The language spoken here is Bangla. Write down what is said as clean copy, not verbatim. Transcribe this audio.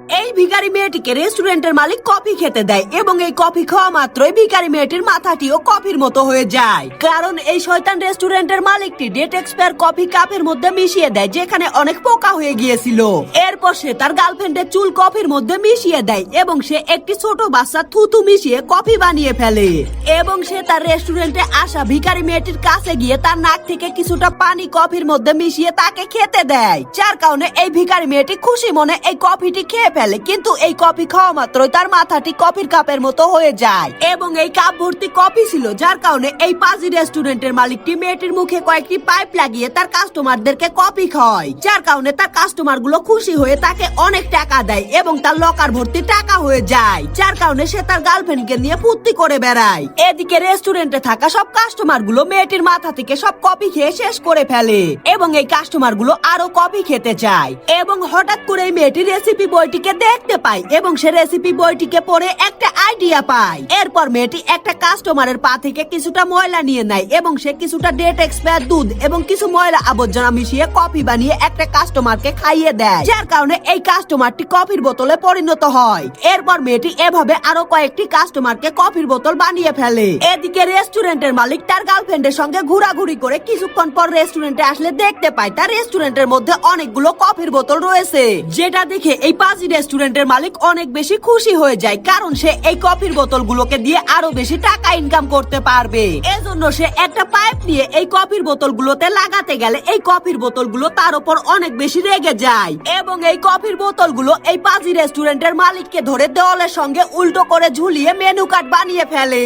এই ভিখারি মেয়েটিকে রেস্টুরেন্টের মালিক কফি খেতে দেয় এবং এই কফি খাওয়া মাত্রই ভিখারি মেয়েটির মাথাটিও কফির মতো হয়ে যায়, কারণ এই শয়তান রেস্টুরেন্টের মালিকটি ডেট এক্সপায়ার কফি কাপের মধ্যে মিশিয়ে দেয় যেখানে অনেক পোকা হয়ে গিয়েছিল। এরপর সে তার গার্লফ্রেন্ডের চুল কফির মধ্যে মিশিয়ে দেয় এবং সে একটি ছোট বাচ্চা থুতু মিশিয়ে কফি বানিয়ে ফেলে এবং সে তার রেস্টুরেন্টে আসা ভিখারি মেয়েটির কাছে গিয়ে তার নাক থেকে কিছুটা পানি কফির মধ্যে মিশিয়ে তাকে খেতে দেয়, যার কারণে এই ভিখারি মেয়েটি খুশি মনে এই কফিটি খেয়ে ফেলে। কিন্তু এই কফি খাওয়া মাত্রই তার মাথাটি কফির কাপের মতো হয়ে যায় এবং এই কাপ ভর্তি কফি ছিল, যার কারণে এই পাজি রেস্টুরেন্টের মালিকটি মেয়েটির মুখে কয়েকটি পাইপ লাগিয়ে তার কাস্টমারদেরকে কফি খাওয়ায়, যার কারণে তার কাস্টমার গুলো খুশি হয়ে তাকে অনেক টাকা দেয় এবং তার লকার ভর্তি টাকা হয়ে যায়, যার কারণে সে তার গার্লফ্রেন্ডকে নিয়ে ফুর্তি করে বেড়ায়। এদিকে রেস্টুরেন্টে থাকা সব কাস্টমার গুলো মেয়েটির মাথা থেকে সব কফি খেয়ে শেষ করে ফেলে এবং এই কাস্টমার গুলো আরো কফি খেতে চায় এবং হঠাৎ করে এই মেয়েটি রেসিপি বইটিকে দেখতে পায় এবং সে রেসিপি বইটিকে পড়ে একটা আইডিয়া পায়। এরপর মেয়েটি একটা কাস্টমারের পা থেকে কিছুটা ময়লা নিয়ে নেয় এবং সে কিছুটা ডেট এক্সপায়ার দুধ এবং কিছু ময়লা আবর্জনা মিশিয়ে কফি বানিয়ে একটা কাস্টমারকে খাইয়ে দেয়, যার কারণে এই কাস্টমারটি কফির বোতলে পরিণত হয়। এরপর মেয়েটি এভাবে আরো কয়েকটি কাস্টমারকে কফির বোতল বানিয়ে ফেলে। এদিকে রেস্টুরেন্টের মালিক তার গার্লফ্রেন্ডের সঙ্গে ঘোরাঘুরি করে কিছুক্ষণ পর রেস্টুরেন্টে আসলে দেখতে পায় তার রেস্টুরেন্টের মধ্যে অনেকগুলো কফির বোতল রয়েছে, যেটা দেখে এই পাজি রেস্টুরেন্টের মালিক অনেক বেশি খুশি হয়ে যায়, কারণ সে এই কফির বোতলগুলোকে দিয়ে আরো বেশি টাকা ইনকাম করতে পারবে। এজন্য সে একটা পাইপ নিয়ে এই কফির বোতলগুলোতে লাগাতে গেলে এই কফির বোতলগুলো তার উপর অনেক বেশি রেগে যায় এবং এই কফির বোতলগুলো এই পাজি রেস্টুরেন্টের মালিককে ধরে দেওয়ালের সঙ্গে উল্টো করে ঝুলিয়ে মেনু কার্ড বানিয়ে ফেলে।